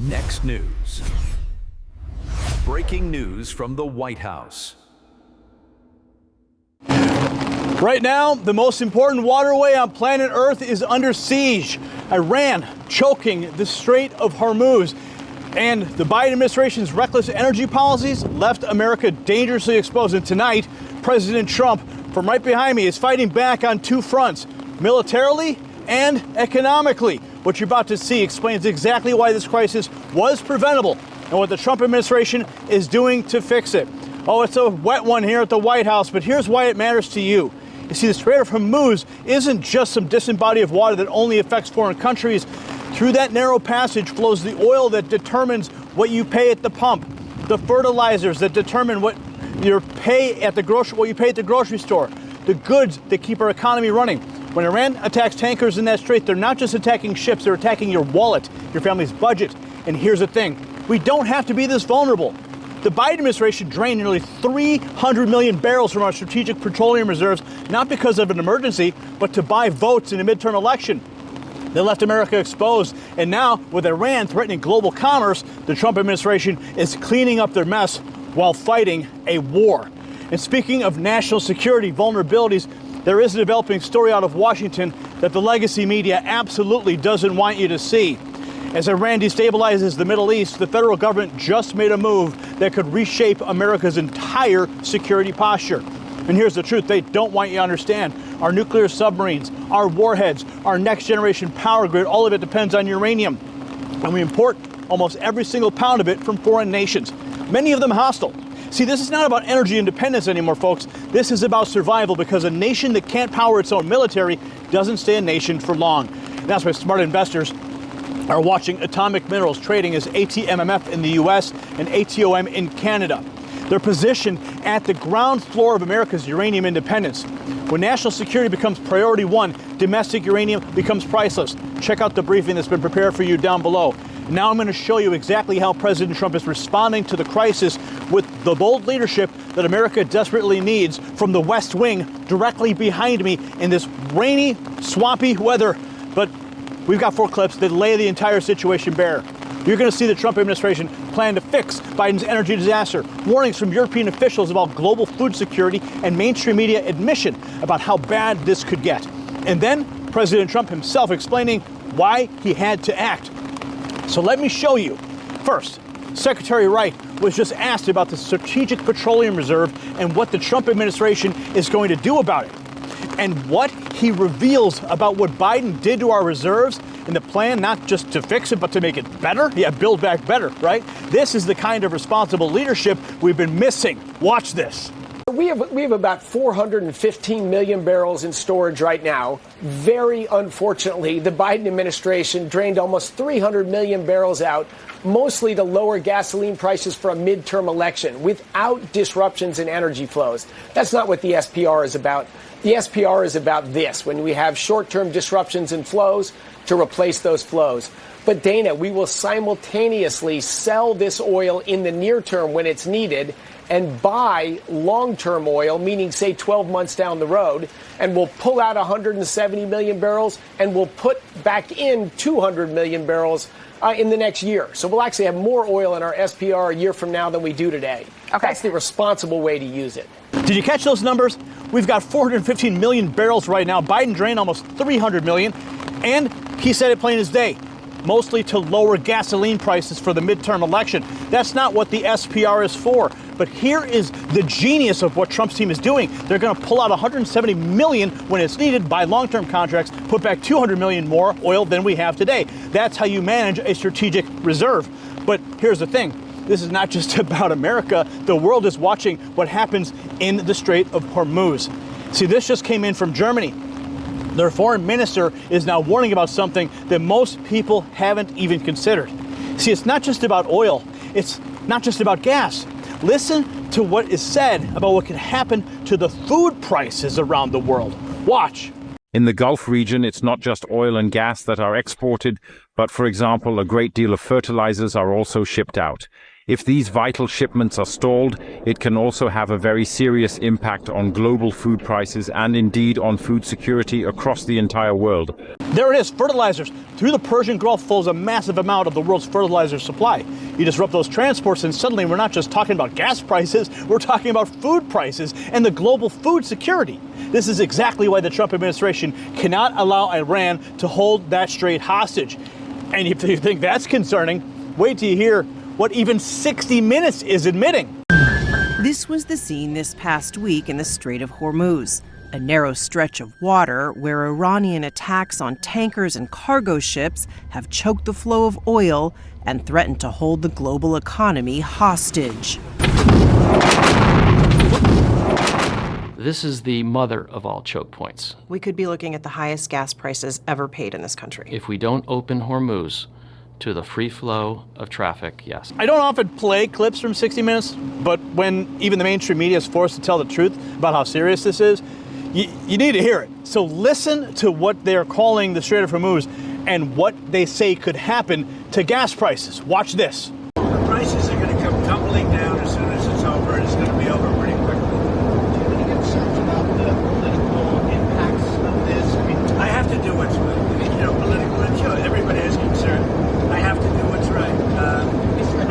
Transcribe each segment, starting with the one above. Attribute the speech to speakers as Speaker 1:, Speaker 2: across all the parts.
Speaker 1: Next news. Breaking news from the White House.
Speaker 2: Right now, the most important waterway on planet Earth is under siege. Iran choking the Strait of Hormuz. And the Biden administration's reckless energy policies left America dangerously exposed. And tonight, President Trump, from right behind me, is fighting back on two fronts, militarily and economically. What you're about to see explains exactly why this crisis was preventable and what the Trump administration is doing to fix it. Oh, it's a wet one here at the White House, but here's why it matters to you. You see, the Strait of Hormuz isn't just some distant body of water that only affects foreign countries. Through that narrow passage flows the oil that determines what you pay at the pump, the fertilizers that determine what you pay at the grocery store, the goods that keep our economy running. When Iran attacks tankers in that strait, they're not just attacking ships, they're attacking your wallet, your family's budget. And here's the thing, we don't have to be this vulnerable. The Biden administration drained nearly 300 million barrels from our Strategic Petroleum Reserves, not because of an emergency, but to buy votes in a midterm election. They left America exposed, and now, with Iran threatening global commerce, the Trump administration is cleaning up their mess while fighting a war. And speaking of national security vulnerabilities, there is a developing story out of Washington that the legacy media absolutely doesn't want you to see. As Iran destabilizes the Middle East, the federal government just made a move that could reshape America's entire security posture. And here's the truth, they don't want you to understand. Our nuclear submarines, our warheads, our next generation power grid, all of it depends on uranium. And we import almost every single pound of it from foreign nations, many of them hostile. See, this is not about energy independence anymore, folks. This is about survival, because a nation that can't power its own military doesn't stay a nation for long. And that's why smart investors are watching atomic minerals trading as ATMMF in the US and ATOM in Canada. They're positioned at the ground floor of America's uranium independence. When national security becomes priority one, domestic uranium becomes priceless. Check out the briefing that's been prepared for you down below. Now I'm going to show you exactly how President Trump is responding to the crisis with the bold leadership that America desperately needs from the West Wing directly behind me in this rainy, swampy weather. But we've got 4 clips that lay the entire situation bare. You're going to see the Trump administration plan to fix Biden's energy disaster, warnings from European officials about global food security, and mainstream media admission about how bad this could get. And then President Trump himself explaining why he had to act. So let me show you. First, Secretary Wright was just asked about the Strategic Petroleum Reserve and what the Trump administration is going to do about it. And what he reveals about what Biden did to our reserves and the plan not just to fix it, but to make it better. Yeah, build back better, right? This is the kind of responsible leadership we've been missing. Watch this.
Speaker 3: We have about 415 million barrels in storage right now. Very unfortunately, the Biden administration drained almost 300 million barrels out, mostly to lower gasoline prices for a midterm election without disruptions in energy flows. That's not what the SPR is about. The SPR is about this, when we have short-term disruptions in flows to replace those flows. But Dana, we will simultaneously sell this oil in the near term when it's needed and buy long-term oil, meaning, say, 12 months down the road, and we'll pull out 170 million barrels and we'll put back in 200 million barrels in the next year. So we'll actually have more oil in our SPR a year from now than we do today. Okay. That's the responsible way to use it.
Speaker 2: Did you catch those numbers? We've got 415 million barrels right now. Biden drained almost 300 million. And he said it plain as day, mostly to lower gasoline prices for the midterm election. That's not what the SPR is for. But here is the genius of what Trump's team is doing. They're going to pull out 170 million when it's needed, buy long-term contracts, put back 200 million more oil than we have today. That's how you manage a strategic reserve. But here's the thing. This is not just about America. The world is watching what happens in the Strait of Hormuz. See, this just came in from Germany. Their foreign minister is now warning about something that most people haven't even considered. See, it's not just about oil. It's not just about gas. Listen to what is said about what can happen to the food prices around the world. Watch.
Speaker 4: In the Gulf region, it's not just oil and gas that are exported, but, for example, a great deal of fertilizers are also shipped out. If these vital shipments are stalled, it can also have a very serious impact on global food prices and indeed on food security across the entire world.
Speaker 2: There it is, fertilizers. Through the Persian Gulf flows a massive amount of the world's fertilizer supply. You disrupt those transports and suddenly we're not just talking about gas prices, we're talking about food prices and the global food security. This is exactly why the Trump administration cannot allow Iran to hold that strait hostage. And if you think that's concerning, wait till you hear what even 60 Minutes is admitting.
Speaker 5: This was the scene this past week in the Strait of Hormuz, a narrow stretch of water where Iranian attacks on tankers and cargo ships have choked the flow of oil and threatened to hold the global economy hostage.
Speaker 6: This is the mother of all choke points.
Speaker 5: We could be looking at the highest gas prices ever paid in this country.
Speaker 6: If we don't open Hormuz to the free flow of traffic, yes.
Speaker 2: I don't often play clips from 60 Minutes, but when even the mainstream media is forced to tell the truth about how serious this is, you need to hear it. So listen to what they're calling the Strait of Hormuz and what they say could happen to gas prices. Watch this.
Speaker 7: The prices are going to come tumbling down as soon as it's over, and it's going to be over pretty quickly.
Speaker 8: Do you have any concerns about the political impacts of this? I mean,
Speaker 7: I have to do what's right. Political, and sure, everybody has concern. I have to do what's right.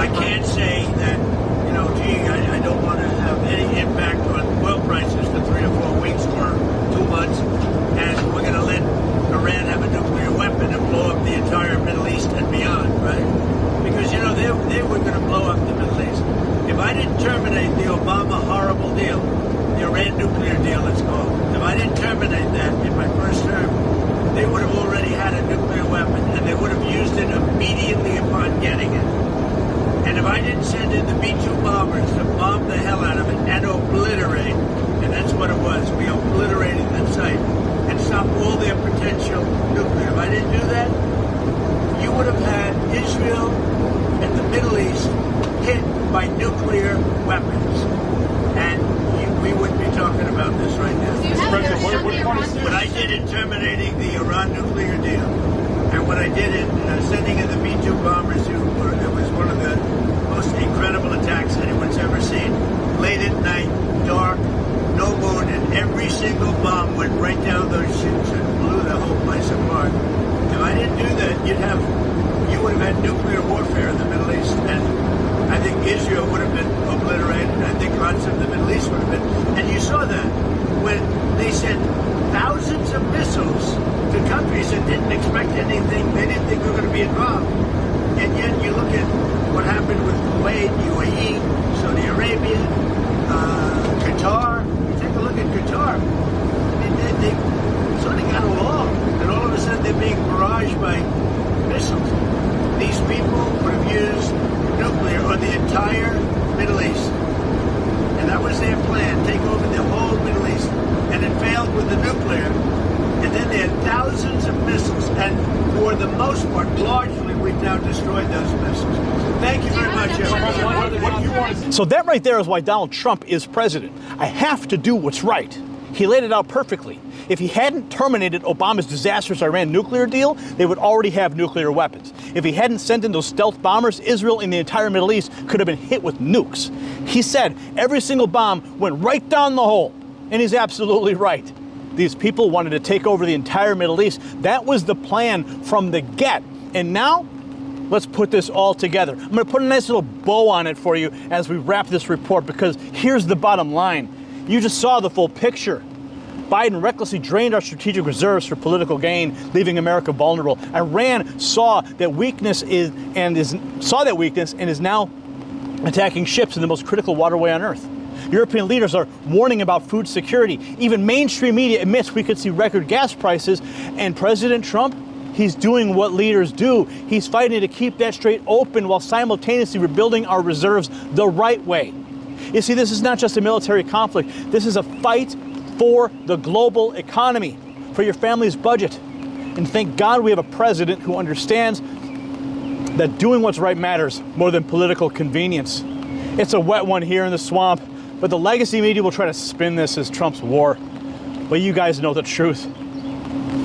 Speaker 7: I can't say that, I don't want to have any impact on oil prices for 3 or 4 weeks or 2 months, and we're going to let Iran have a nuclear weapon and blow up the entire Middle East and beyond, right? Because, they were going to blow up the Middle East. If I didn't terminate the Obama horrible deal, the Iran nuclear deal, it's called, if I didn't terminate that in my first term, they would have already had a nuclear weapon, and they would have used it immediately upon getting it. And if I didn't send in the B-2 bombers to bomb the hell out of it and obliterate, and that's what it was, we obliterated that site, and stop all their potential nuclear. If I didn't do that, you would have had Israel and the Middle East hit by nuclear weapons. And we wouldn't be talking about this right now. What I did in terminating the Iran nuclear deal, and what I did in sending in the B-2 bombers, it was one of the most incredible attacks anyone's ever seen. Late at night, dark, no moon, and every single bomb went right down those chutes and blew the whole place apart. If I didn't do that, you would have had nuclear warfare in the Middle East, and I think Israel would have been obliterated, and I think lots of the Middle East would have been. And you saw that when they sent thousands of missiles to countries that didn't expect anything, they didn't think we were going to be involved. And yet you look at what happened with Kuwait, UAE, Saudi Arabia, Qatar. Take a look at Qatar. I mean, they sort of got along, and all of a sudden they're being barraged by missiles. These people would have used nuclear on the entire Middle East. And that was their plan, take over the whole Middle East. And it failed with the nuclear. And then they had thousands of missiles. And for the most part, largely, we've now destroyed those missiles. Thank you very much, everyone.
Speaker 2: So that right there is why Donald Trump is president. I have to do what's right. He laid it out perfectly. If he hadn't terminated Obama's disastrous Iran nuclear deal, they would already have nuclear weapons. If he hadn't sent in those stealth bombers, Israel and the entire Middle East could have been hit with nukes. He said every single bomb went right down the hole. And he's absolutely right. These people wanted to take over the entire Middle East. That was the plan from the get. And now, let's put this all together. I'm going to put a nice little bow on it for you as we wrap this report, because here's the bottom line. You just saw the full picture. Biden recklessly drained our strategic reserves for political gain, leaving America vulnerable. Iran saw that weakness and is now attacking ships in the most critical waterway on Earth. European leaders are warning about food security. Even mainstream media admits we could see record gas prices. And President Trump, he's doing what leaders do. He's fighting to keep that strait open while simultaneously rebuilding our reserves the right way. You see, this is not just a military conflict. This is a fight for the global economy, for your family's budget. And thank God we have a president who understands that doing what's right matters more than political convenience. It's a wet one here in the swamp, but the legacy media will try to spin this as Trump's war. But you guys know the truth.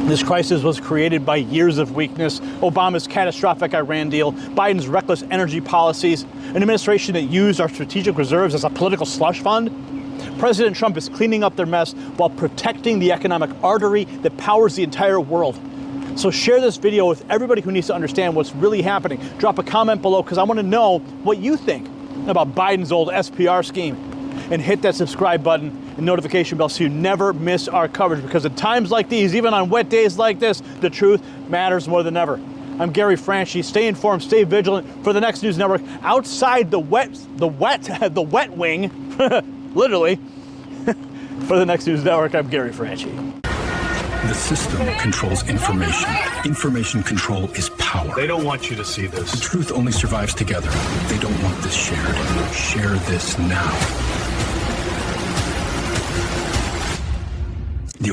Speaker 2: This crisis was created by years of weakness, Obama's catastrophic Iran deal, Biden's reckless energy policies, an administration that used our strategic reserves as a political slush fund. President Trump is cleaning up their mess while protecting the economic artery that powers the entire world. So share this video with everybody who needs to understand what's really happening. Drop a comment below because I want to know what you think about Biden's old SPR scheme. And hit that subscribe button and notification bell so you never miss our coverage, because at times like these, even on wet days like this, the truth matters more than ever. I'm Gary Franchi. Stay informed, stay vigilant for the Next News Network. Outside the wet wing, literally, for the Next News Network, I'm Gary Franchi.
Speaker 9: The system controls information. Information control is power.
Speaker 1: They don't want you to see this.
Speaker 9: The truth only survives together. They don't want this shared. Share this now.